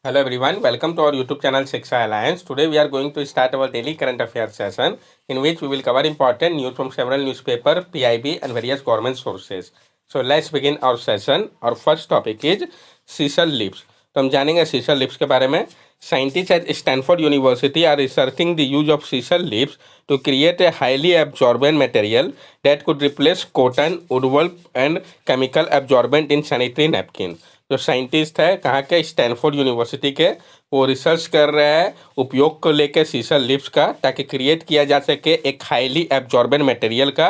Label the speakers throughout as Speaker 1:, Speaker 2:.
Speaker 1: Hello everyone, welcome to our YouTube channel Shiksha Alliance. Today we are going to start our daily current affairs session in which we will cover important news from several newspaper, PIB and various government sources. So let's begin our session. Our first topic is Sisal leaves. तो हम जानेंगे sisal leaves के बारे में. Scientists at Stanford University are researching the use of sisal leaves to create a highly absorbent material that could replace cotton, wood pulp and chemical absorbent in sanitary napkin. जो scientist है कहाँ के Stanford university के, वो research कर रहे हैं उपयोग को लेकर सीसल लिप्स का, ताकि क्रिएट किया जा सके एक हाईली एब्जॉर्बेंट मटेरियल का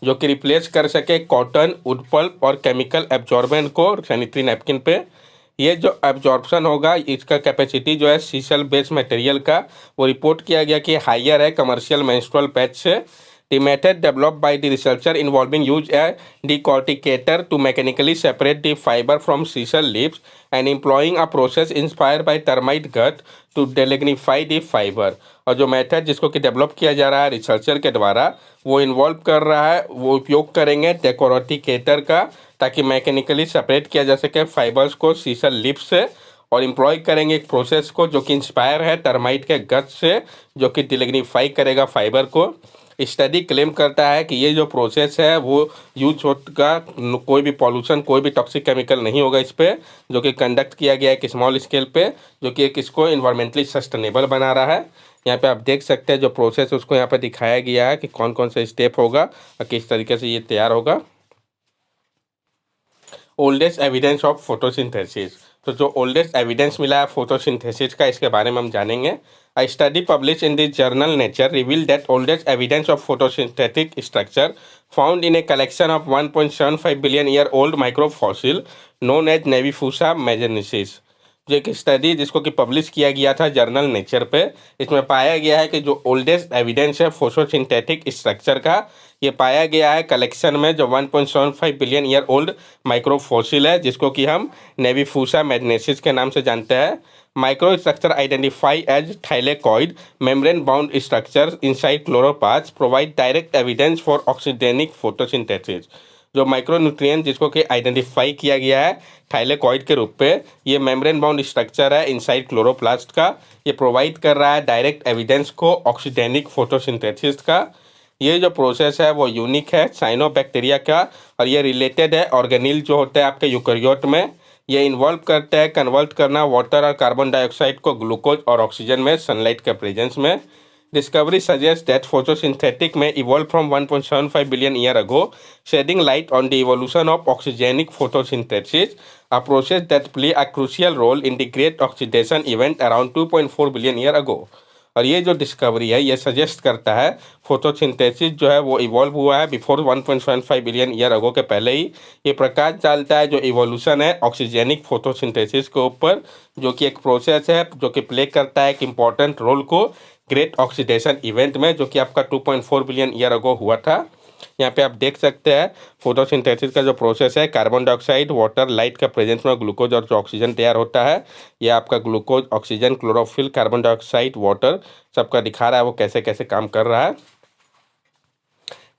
Speaker 1: जो कि रिप्लेस कर सके कॉटन, वुड पल्प और केमिकल एब्जॉर्बेंट को सैनिटरी नैपकिन पे. ये जो एब्जॉर्प्शन होगा इसका कैपेसिटी जो है सीसल बेस्ड मटेरियल का, वो रिपोर्ट किया गया कि हायर है कमर्शियल मेंस्ट्रुअल पैच से. The method developed by the researcher involving use a decorticator to mechanically separate the fiber from sisal leaves and employing a process inspired by termite gut to delignify the fiber. और जो method जिसको कि develop किया जा रहा है researcher के द्वारा, वो इन्वॉल्व कर रहा है, वो उपयोग करेंगे डेकोरटिकेटर का, ताकि मैकेनिकली सेपरेट किया जा सके फाइबर्स को सीसल लिप्स से, और एम्प्लॉय करेंगे एक प्रोसेस को जो कि इंस्पायर है टर्माइट के गट से, जो कि डिलिग्निफाई करेगा फाइबर को. स्टडी क्लेम करता है कि ये जो प्रोसेस है वो यूज होगा, कोई भी पॉल्यूशन, कोई भी टॉक्सिक केमिकल नहीं होगा इस पर, जो कि कंडक्ट किया गया है एक स्मॉल स्केल पे, जो कि एक इसको इन्वायरमेंटली सस्टेनेबल बना रहा है. यहाँ पे आप देख सकते हैं जो प्रोसेस उसको यहाँ पे दिखाया गया है कि कौन कौन सा स्टेप होगा और किस तरीके से ये तैयार होगा. Oldest evidence of photosynthesis. तो जो ओल्डेस्ट एविडेंस मिला है फोटोसिंथेसिस का, इसके बारे में हम जानेंगे. A study published in the journal Nature revealed that oldest evidence of photosynthetic structure found in a collection of 1.75 billion year old microfossil known as Navifusa magenesis. जो एक स्टडी जिसको कि पब्लिश किया गया था जर्नल नेचर पे, इसमें पाया गया है कि जो ओल्डेस्ट एविडेंस है फोटोसिंथेटिक स्ट्रक्चर का, ये पाया गया है कलेक्शन में जो 1.75 बिलियन ईयर ओल्ड माइक्रोफोसिल है, जिसको कि हम नेविफूसा मैग्नेसिस के नाम से जानते हैं. Micro structure identify as thylakoid membrane bound structure inside chloroplast provide direct evidence for oxygenic photosynthesis. जो माइक्रोन्यूट्रिएंट जिसको कि आइडेंटिफाई किया गया है थाइलेकॉइड के रूप पे, ये मेम्ब्रेन बाउंड स्ट्रक्चर है इनसाइड क्लोरोप्लास्ट का, ये प्रोवाइड कर रहा है डायरेक्ट एविडेंस को ऑक्सीडेनिक फोटोसिंथेसिस का. ये जो प्रोसेस है वो यूनिक है साइनोबैक्टीरिया का, और ये रिलेटेड है ऑर्गेनिल जो होता है आपके यूकैरियोट में. ये इन्वॉल्व करता है कन्वर्ट करना वाटर और कार्बन डाइऑक्साइड को ग्लूकोज और ऑक्सीजन में सनलाइट के प्रेजेंस में. Discovery suggests that photosynthetic may evolve from 1.75 billion year ago, shedding light on the evolution of oxygenic photosynthesis, a process that play a crucial role in the great oxidation event around 2.4 billion year ago. और ये जो discovery है ये suggest करता है photosynthesis जो है वो इवॉल्व हुआ है बिफोर 1.75 बिलियन ईयर अगो के पहले ही. ये प्रकाश डालता है जो इवोल्यूशन है ऑक्सीजेनिक फोटोसिंथेसिस के ऊपर, जो कि एक प्रोसेस है जो कि प्ले करता है एक इम्पॉर्टेंट रोल को ग्रेट ऑक्सीडेशन इवेंट में, जो कि आपका 2.4 बिलियन ईयर अगो हुआ था. यहाँ पे आप देख सकते हैं फोटोसिंथेसिस का जो प्रोसेस है, कार्बन डाइऑक्साइड, वाटर, लाइट का प्रेजेंस में ग्लूकोज और जो ऑक्सीजन तैयार होता है, ये आपका glucose, oxygen, chlorophyll, carbon dioxide, water सबका दिखा रहा है वो कैसे कैसे काम कर रहा है.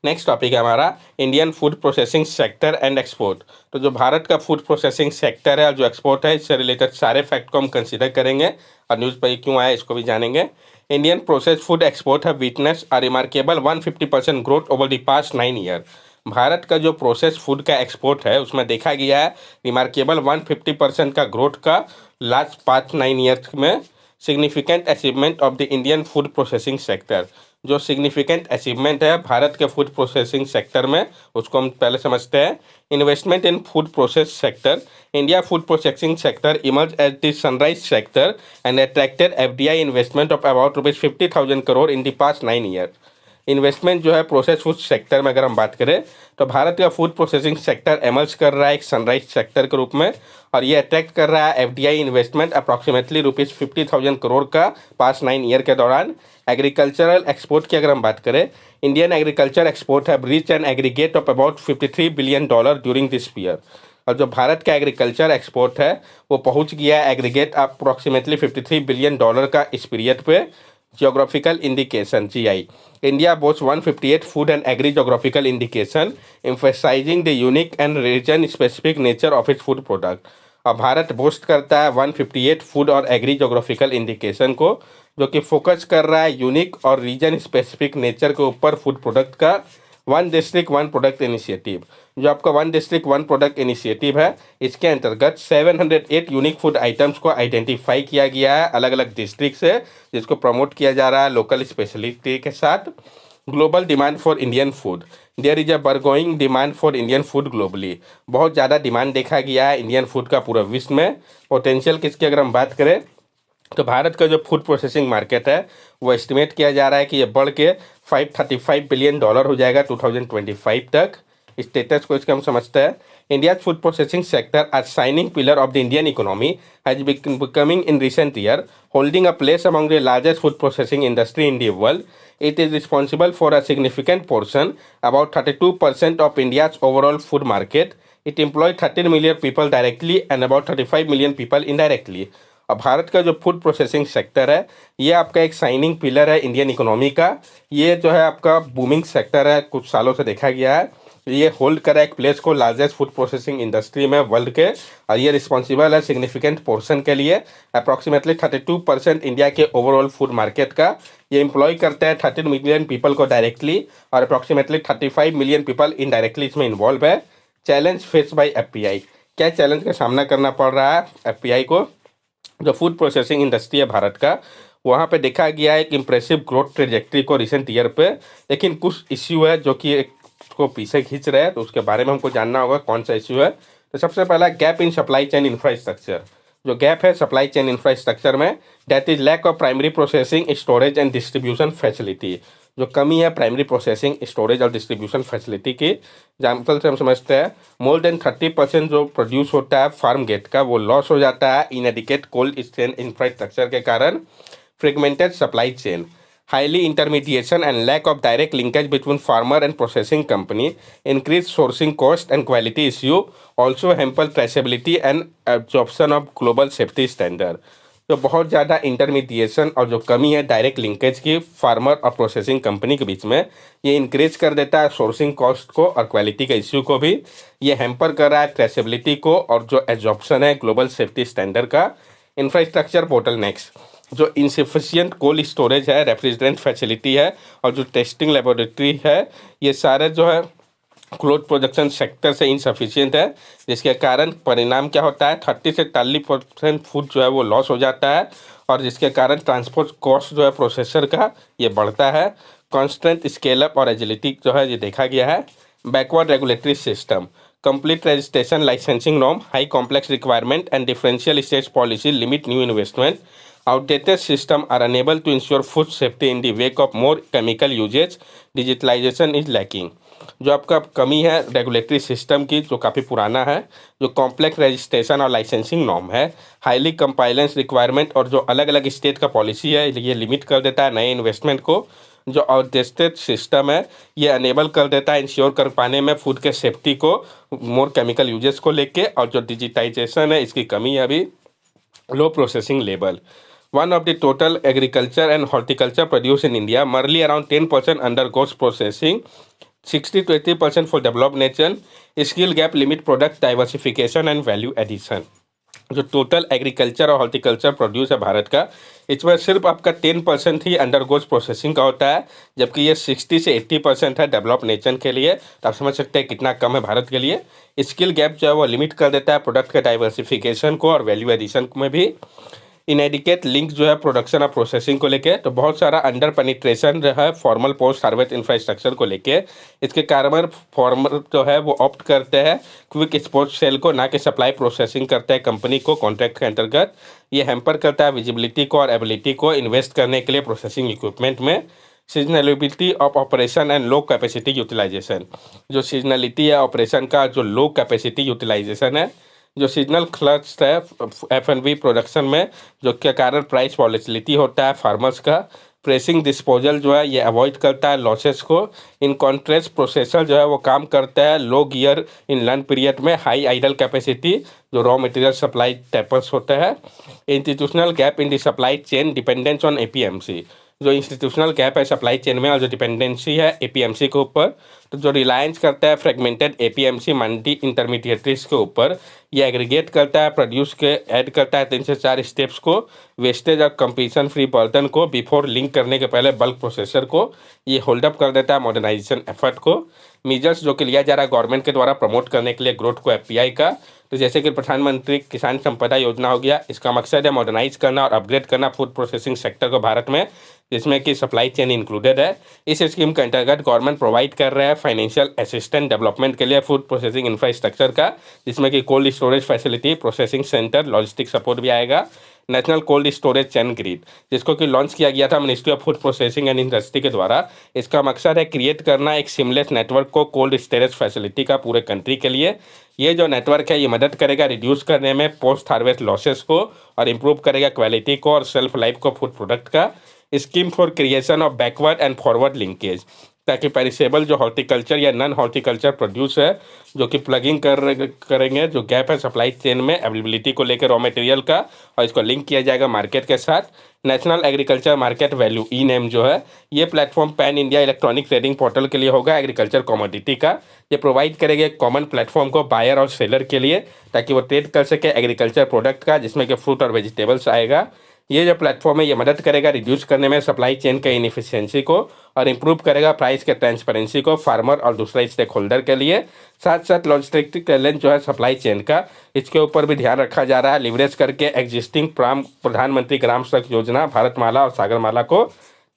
Speaker 1: नेक्स्ट टॉपिक है हमारा Indian food processing sector and export. तो जो भारत का फूड प्रोसेसिंग सेक्टर है और जो एक्सपोर्ट है, इससे रिलेटेड सारे फैक्ट को हम कंसिडर करेंगे और न्यूज़ पर क्यों आया इसको भी जानेंगे. इंडियन प्रोसेस फूड एक्सपोर्ट है witness a remarkable 150% growth over the past 9 year. Bharat का जो प्रोसेस फूड का एक्सपोर्ट है उसमें देखा गया है रिमार्केबल 150% का ग्रोथ का लास्ट पास्ट 9 ईयर्स में. Significant achievement of the Indian food processing sector. जो सिग्निफिकेंट अचीवमेंट है भारत के फूड प्रोसेसिंग सेक्टर में, उसको हम पहले समझते हैं. Investment in food process sector. India food processing sector emerge as the sunrise sector and attracted FDI investment of about ₹50,000 crore in the past 9 year. Investment जो है प्रोसेस फूड सेक्टर में अगर हम बात करें तो भारत का फूड प्रोसेसिंग सेक्टर एमर्ज कर रहा है एक सनराइज सेक्टर के रूप में, और ये अट्रैक्ट कर रहा है एफडीआई इन्वेस्टमेंट अप्रॉक्सीमेटली ₹50,000 करोड़ का पास्ट 9 ईयर के दौरान. एग्रीकल्चरल एक्सपोर्ट की अगर हम बात करें, इंडियन एग्रीकल्चर एक्सपोर्ट है reach an aggregate of about $53 billion during this year. और जो भारत का एग्रीकल्चर एक्सपोर्ट है वो पहुंच गया है एग्रीगेट अप्रॉक्सीमेटली $53 बिलियन का इस पीरियड पे. Geographical indication GI. India boasts 158 food and agri-geographical indication, emphasizing the unique and region-specific nature of its food product. और भारत बोस्ट करता है 158 फूड और एग्री जोग्राफिकल इंडिकेशन को, जो कि फोकस कर रहा है यूनिक और रीजन स्पेसिफिक नेचर के ऊपर फूड प्रोडक्ट का। One district one product initiative, जो आपका one district one product initiative है, इसके अंतर्गत 708 यूनिक फूड आइटम्स को आइडेंटिफाई किया गया है अलग अलग डिस्ट्रिक्ट से, जिसको प्रमोट किया जा रहा है लोकल स्पेशलिटी के साथ। Global demand for Indian food, there is a burgeoning demand for Indian food globally. बहुत ज़्यादा डिमांड देखा गया है इंडियन फूड का पूरा विश्व में। पोटेंशियल किसकी अगर हम बात करें तो भारत का जो फूड प्रोसेसिंग मार्केट है वो एस्टिमेट किया जा रहा है कि ये बढ़ के $535 बिलियन हो जाएगा 2025 तक। स्टेटस को इसके हम समझते हैं। India food processing sector as shining pillar of the Indian economy has becoming in recent year, holding a place among the largest food processing industry in the world. It is responsible for a significant portion, about 32% of India's overall food market. It employs 13 million people directly and about 35 million people indirectly. अब भारत का जो food processing sector है ये आपका एक shining pillar है Indian economy का। ये जो है आपका बूमिंग सेक्टर है, कुछ सालों से देखा गया है। ये होल्ड करा एक प्लेस को लार्जेस्ट फूड प्रोसेसिंग इंडस्ट्री में वर्ल्ड के, और ये रिस्पॉन्सिबल है सिग्निफिकेंट पोर्शन के लिए, अप्रॉक्सीमेटली 32% इंडिया के ओवरऑल फूड मार्केट का। ये एम्प्लॉय करते हैं 13 मिलियन पीपल को डायरेक्टली और अप्रॉक्सीमेटली 35 मिलियन पीपल इनडायरेक्टली इसमें इन्वॉल्व है। चैलेंज फेस बाई एफपीआई, क्या चैलेंज का सामना करना पड़ रहा है एफपीआई को? जो फूड प्रोसेसिंग इंडस्ट्री है भारत का, वहाँ पे देखा गया है एक इम्प्रेसिव ग्रोथ ट्रेजेक्ट्री को रिसेंट ईयर पे, लेकिन कुछ इश्यू है जो कि एक को पीछे खींच रहे हैं, तो उसके बारे में हमको जानना होगा कौन सा इश्यू है। तो सबसे पहला gap in supply chain infrastructure. जो गैप है सप्लाई चेन इंफ्रास्ट्रक्चर में, that is lack of primary processing storage and distribution facility. जो कमी है प्राइमरी प्रोसेसिंग स्टोरेज और डिस्ट्रीब्यूशन फैसिलिटी की। एग्जाम्पल से हम समझते हैं, मोर देन 30% जो प्रोड्यूस होता है फार्म गेट का वो लॉस हो जाता है इनएडिकेट कोल्ड चेन इंफ्रास्ट्रक्चर के कारण। Fragmented supply chain, highly intermediation and lack of direct linkage between farmer and processing company, increased sourcing cost and quality issue, also hamper traceability and absorption of global safety standard। तो बहुत ज़्यादा intermediation और जो कमी है direct linkage की farmer और processing company के बीच में, ये इंक्रीज कर देता है सोर्सिंग कॉस्ट को और क्वालिटी के इश्यू को भी। ये हैम्पर कर रहा है ट्रेसेबिलिटी को और जो एब्जॉर्प्शन है ग्लोबल सेफ्टी स्टैंडर्ड का। इंफ्रास्ट्रक्चर बोटल नेक्स्ट, जो इनसफिशियंट कोल्ड स्टोरेज है, रेफ्रिजरेंट फैसिलिटी है और जो टेस्टिंग लेबोरेटरी है, ये सारे जो है क्लोथ प्रोडक्शन सेक्टर से इनसफिशियंट है, जिसके कारण परिणाम क्या होता है 30 से 40% फूड जो है वो लॉस हो जाता है, और जिसके कारण ट्रांसपोर्ट कॉस्ट जो है प्रोसेसर का ये बढ़ता है। कॉन्स्टेंट स्केल अप और एजिलिटी जो है ये देखा गया है। Backward regulatory system, complete registration licensing norm, high complex requirement and differential state policy limit new investment. Outdated systems are unable to ensure food safety in the wake of more chemical usage. Digitalization is lacking। जो आपका कमी है regulatory system की जो काफ़ी पुराना है, जो कॉम्प्लेक्स रजिस्ट्रेशन और लाइसेंसिंग नॉर्म है, हाईली कंपाइलेंस रिक्वायरमेंट और जो अलग अलग स्टेट का पॉलिसी है ये लिमिट कर देता है नए इन्वेस्टमेंट को। जो आउटडेटेड सिस्टम है ये अनेबल कर देता है इंश्योर कर पाने में फूड के सेफ्टी को मोर केमिकल यूजेस को लेके, और जो डिजिटाइजेशन है इसकी कमी है अभी। Low processing level, one of the total agriculture and horticulture produce in India, merely around 10% undergoes processing, 60 to 80% for developed nation. Skill gap limit product diversification and value addition. जो total agriculture और horticulture produce है भारत का, इसमें सिर्फ आपका 10% ही under goes processing का होता है, जबकि ये 60 से 80% है डेवलप नेशन के लिए। तो आप समझ सकते हैं कितना कम है भारत के लिए। स्किल गैप जो है वो लिमिट कर देता है प्रोडक्ट के डाइवर्सिफिकेशन को और वैल्यू एडिशन में भी। इनएडिकेट लिंक जो है प्रोडक्शन और प्रोसेसिंग को लेके, तो बहुत सारा अंडर पेनिट्रेशन जो है फॉर्मल पोस्ट हार्वेस्ट इंफ्रास्ट्रक्चर को लेके। इसके कारण फॉर्मर जो है वो ऑप्ट करते हैं क्विक एक्सपोर्ट सेल को, ना कि सप्लाई प्रोसेसिंग करते हैं कंपनी को कॉन्ट्रैक्ट के अंतर्गत। ये हैम्पर करता है विजिबिलिटी को और एबिलिटी को इन्वेस्ट करने के लिए प्रोसेसिंग इक्विपमेंट में। Seasonality of operation and low capacity utilization, जो सीजनलिटी है ऑपरेशन का, जो लो कैपेसिटी यूटिलाइजेशन है, जो सीजनल क्लच है F&B प्रोडक्शन में, जो के कारण प्राइस वॉलेटिलिटी होता है फार्मर्स का। प्रेसिंग डिस्पोजल जो है ये अवॉइड करता है लॉसेस को। इन कॉन्ट्रेस्ट प्रोसेसर जो है वो काम करता है लो गियर इन लर्न पीरियड में, हाई आइडल कैपेसिटी, जो रॉ मटेरियल सप्लाई टैपर्स होता है। Institutional gap in the supply chain dependence on APMC, जो इंस्टीट्यूशनल गैप है सप्लाई चेन में और जो डिपेंडेंसी है APMC के ऊपर। तो जो रिलायंस करता है फ्रेगमेंटेड एपीएमसी मंडी इंटरमीडिएटरीज के ऊपर, ये एग्रीगेट करता है, प्रोड्यूस के ऐड करता है 3 से 4 स्टेप्स को, वेस्टेज और कंपटीशन फ्री बर्तन को बिफोर लिंक करने के पहले बल्क प्रोसेसर को, ये होल्ड अप कर देता है मॉडर्नाइजेशन एफर्ट को। मीजर्स जो कि लिया जा रहा है गवर्नमेंट के द्वारा प्रमोट करने के लिए ग्रोथ को एफपीआई का, तो जैसे कि प्रधानमंत्री किसान संपदा योजना हो गया, इसका मकसद है मॉडर्नाइज करना और अपग्रेड करना फूड प्रोसेसिंग सेक्टर को भारत में, जिसमें कि सप्लाई चेन इंक्लूडेड है। इस स्कीम के अंतर्गत गवर्नमेंट प्रोवाइड कर रहा है फाइनेंशियल असिस्टेंस डेवलपमेंट के लिए फूड प्रोसेसिंग इंफ्रास्ट्रक्चर का, जिसमें कि cold storage facility, processing centre, logistic support भी आएगा। National cold storage chain grid, जिसको कि लॉन्च किया गया था ministry of food processing and industry के द्वारा। इसका मकसद है क्रिएट करना एक सिमलेस नेटवर्क को कोल्ड स्टोरेज फैसिलिटी का पूरे कंट्री के लिए। ये जो नेटवर्क है ये मदद करेगा रिड्यूस करने में पोस्ट हार्वेस्ट लॉसेस को और इम्प्रूव करेगा क्वालिटी को और सेल्फ लाइफ को फूड प्रोडक्ट का। Scheme for creation of backward and forward linkage, ताकि पेरिसेबल जो हॉर्टिकल्चर या नॉन हॉर्टिकल्चर प्रोड्यूस है जो कि प्लगिंग करेंगे जो गैप है सप्लाई चेन में अवेलेबिलिटी को लेकर रॉ मटेरियल का, और इसको लिंक किया जाएगा मार्केट के साथ। नेशनल एग्रीकल्चर मार्केट वैल्यू ई नेम जो है ये platform pan India electronic trading portal के लिए होगा एग्रीकल्चर कमोडिटी का। ये प्रोवाइड करेगा एक कॉमन प्लेटफॉर्म को बायर और सेलर के लिए, ताकि वो ट्रेड कर सके एग्रीकल्चर प्रोडक्ट का, जिसमें कि फ्रूट और वेजिटेबल्स आएगा। ये जो प्लेटफॉर्म है ये मदद करेगा रिड्यूस करने में सप्लाई चेन के इनएफिशिएंसी को और इम्प्रूव करेगा प्राइस के ट्रांसपेरेंसी को फार्मर और दूसरा स्टेक होल्डर के लिए। साथ साथ लॉजिस्टिक चैलेंज जो है सप्लाई चेन का, इसके ऊपर भी ध्यान रखा जा रहा है, लिवरेज करके एग्जिस्टिंग प्रधानमंत्री ग्राम सड़क योजना, भारतमाला और सागरमाला को,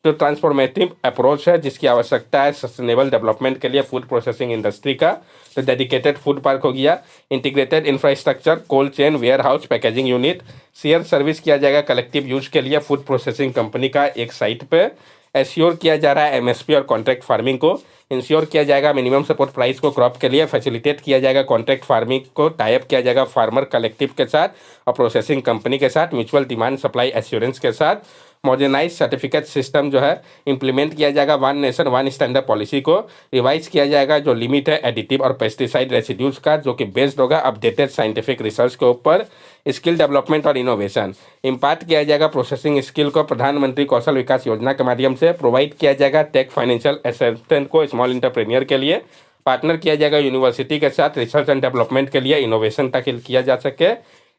Speaker 1: जो ट्रांसफॉर्मेटिव अप्रोच है जिसकी आवश्यकता है सस्टेनेबल डेवलपमेंट के लिए फूड प्रोसेसिंग इंडस्ट्री का। तो डेडिकेटेड फूड पार्क हो गया, integrated infrastructure, cold chain, warehouse, packaging unit, share service किया जाएगा कलेक्टिव यूज के लिए फूड प्रोसेसिंग कंपनी का एक साइट पे। एश्योर किया जा रहा है एमएसपी और कॉन्ट्रैक्ट फार्मिंग को, इंश्योर किया जाएगा मिनिमम सपोर्ट प्राइस को क्रॉप के लिए, फैसिलिटेट किया जाएगा कॉन्ट्रैक्ट फार्मिंग को, टाइप किया जाएगा फार्मर कलेक्टिव के साथ और प्रोसेसिंग कंपनी के साथ, म्यूचुअल डिमांड सप्लाई एश्योरेंस के साथ। मॉडर्नाइज सर्टिफिकेट सिस्टम जो है इंप्लीमेंट किया जाएगा one nation one standard policy को, रिवाइज किया जाएगा जो लिमिट है एडिटिव और पेस्टिसाइड रेसिड्यूज का, जो कि बेस्ड होगा अपडेटेड साइंटिफिक रिसर्च के ऊपर। स्किल डेवलपमेंट और इनोवेशन इम्पार्ट किया जाएगा प्रोसेसिंग स्किल को प्रधानमंत्री कौशल विकास योजना के माध्यम से, प्रोवाइड किया जाएगा टेक फाइनेंशियल असिस्टेंस को स्मॉल इंटरप्रेन्योर के लिए, पार्टनर किया जाएगा यूनिवर्सिटी के साथ रिसर्च एंड डेवलपमेंट के लिए इनोवेशन ताकि किया जा सके।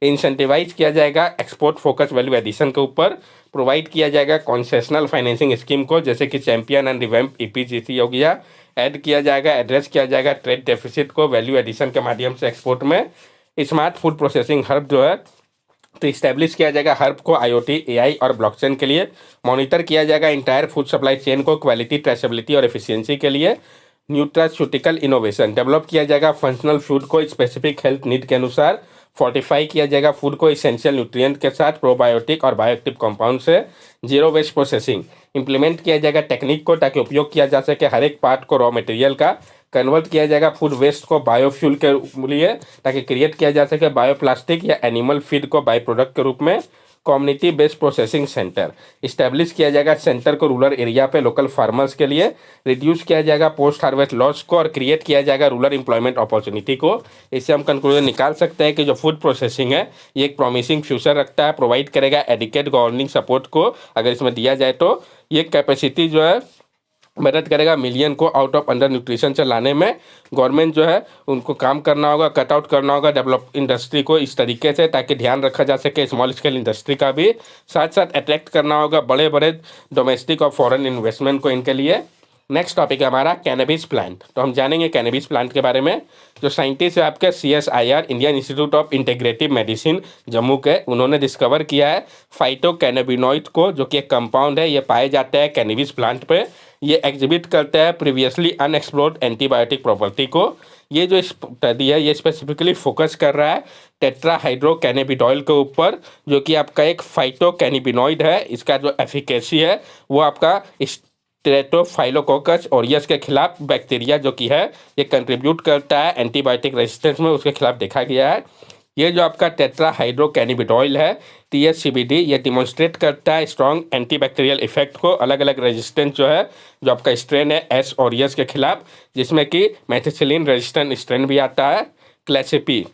Speaker 1: इंसेंटिवाइज किया जाएगा एक्सपोर्ट फोकस वैल्यू एडिशन के ऊपर, प्रोवाइड किया जाएगा कॉन्सेशनल फाइनेंसिंग स्कीम को जैसे कि चैंपियन एंड रिवैम्प ईपीजीसी हो गया, ऐड किया जाएगा एड्रेस किया जाएगा ट्रेड डेफिसिट को वैल्यू एडिशन के माध्यम से एक्सपोर्ट में। स्मार्ट फूड प्रोसेसिंग हर्ब जो है तो इस्टेब्लिश किया जाएगा हर्ब को आईओटी, एआई और ब्लॉकचेन के लिए, मॉनिटर किया जाएगा इंटायर फूड सप्लाई चेन को क्वालिटी, ट्रेसेबिलिटी और एफिशिएंसी के लिए। न्यूट्रास्यूटिकल इनोवेशन डेवलप किया जाएगा फंक्शनल फूड को स्पेसिफिक हेल्थ नीड के अनुसार, फोर्टिफाई किया जाएगा फूड को इसेंशियल न्यूट्रिएंट के साथ प्रोबायोटिक और बायोएक्टिव कंपाउंड से। जीरो वेस्ट प्रोसेसिंग इंप्लीमेंट किया जाएगा टेक्निक को ताकि उपयोग किया जा सके हर एक पार्ट को रॉ मटेरियल का, कन्वर्ट किया जाएगा फूड वेस्ट को बायोफ्यूल के लिए ताकि क्रिएट किया जा सके बायोप्लास्टिक या एनिमल फीड को बाई प्रोडक्ट के रूप में। Community based processing centre establish किया जाएगा सेंटर को रूरल एरिया पे लोकल फार्मर्स के लिए, रिड्यूस किया जाएगा पोस्ट हार्वेस्ट लॉस को और क्रिएट किया जाएगा रूरल एम्प्लॉयमेंट अपॉर्चुनिटी को। इससे हम कंक्लूजन निकाल सकते हैं कि जो फूड प्रोसेसिंग है ये एक प्रॉमिसिंग फ्यूचर रखता है, प्रोवाइड करेगा एडिकेट गवर्निंग सपोर्ट को अगर इसमें दिया जाए तो। ये कैपेसिटी जो है मदद करेगा मिलियन को आउट ऑफ अंडर न्यूट्रिशन से लाने में। गवर्नमेंट जो है उनको काम करना होगा, कट आउट करना होगा डेवलप इंडस्ट्री को इस तरीके से ताकि ध्यान रखा जा सके स्मॉल स्केल इंडस्ट्री का भी, साथ साथ अट्रैक्ट करना होगा बड़े बड़े डोमेस्टिक और फॉरेन इन्वेस्टमेंट को इनके लिए। नेक्स्ट टॉपिक है हमारा कैनबिस प्लांट। तो हम जानेंगे कैनबिस प्लांट के बारे में। जो साइंटिस्ट है आपके CSIR Indian institute of integrative medicine Jammu के, उन्होंने डिस्कवर किया है फाइटो कैनेबिनॉइड को, जो कि एक कंपाउंड है, ये पाए जाते हैं कैनबिस प्लांट पे। ये एग्जिबिट करता है प्रीवियसली अनएक्सप्लोर्ड एंटीबायोटिक प्रॉपर्टी को। ये जो स्टडी है ये स्पेसिफिकली फोकस कर रहा है टेट्राहाइड्रोकैनेबिडॉल के ऊपर, जो कि आपका एक फाइटोकैनिबिनॉइड है। इसका जो एफिकेसी है वो आपका स्ट्रेटोफाइलोकोकस ऑरियस के खिलाफ बैक्टीरिया जो कि है ये कंट्रीब्यूट करता है एंटीबायोटिक रेजिस्टेंस में, उसके खिलाफ देखा गया है। ये जो आपका टेट्राहाइड्रोकैनिबिडॉल है THCBD, ये डिमॉन्स्ट्रेट करता है स्ट्रॉन्ग एंटीबैक्टीरियल इफेक्ट को अलग अलग रेजिस्टेंस जो है जो आपका स्ट्रेन है S ऑरियस के खिलाफ, जिसमें कि मेथिसिलिन रेजिस्टेंट स्ट्रेन भी आता है। क्लैसिपी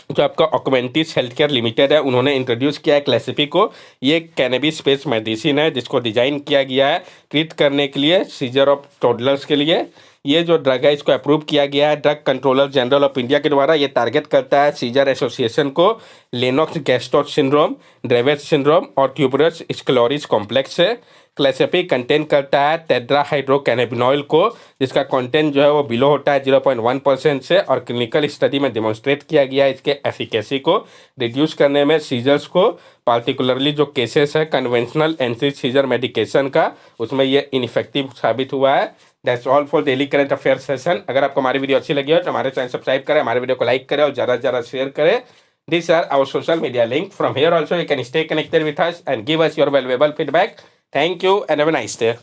Speaker 1: जो आपका ऑक्वेंटिस हेल्थ केयर लिमिटेड है, उन्होंने इंट्रोड्यूस किया है क्लैसिपी को। ये कैनबिस स्पेस मेडिसिन है जिसको डिजाइन किया गया है ट्रीट करने के लिए सीजर ऑफ टोडलर्स के लिए। ये जो ड्रग है इसको अप्रूव किया गया है drug controller general of India के द्वारा। ये टारगेट करता है सीजर एसोसिएशन को, लेनॉक्स गैस्ट्रोट सिंड्रोम, ड्रेवेज सिंड्रोम और ट्यूबरस स्क्लेरोसिस कॉम्प्लेक्स से। क्लेसेपी कंटेन करता है टेट्राहाइड्रोकैनाबिनॉल को, जिसका कंटेंट जो है वो बिलो होता है 0.1% से, और क्लिनिकल स्टडी में डेमोन्स्ट्रेट किया गया है इसके एफिकेसी को रिड्यूस करने में सीजर्स को, पार्टिकुलरली जो केसेस है कन्वेंशनल एंटी सीजर मेडिकेशन का, उसमें ये इनइफेक्टिव साबित हुआ है। That's all for daily current affair session. अगर आपको हमारी वीडियो अच्छी लगी हो तो हमारे चैनल सब्सक्राइब करें, हमारे वीडियो को लाइक करें और ज़्यादा से ज़्यादा शेयर करें। These are our social media link. From here also you can stay connected with us and give us your valuable feedback. Thank you and have a nice day.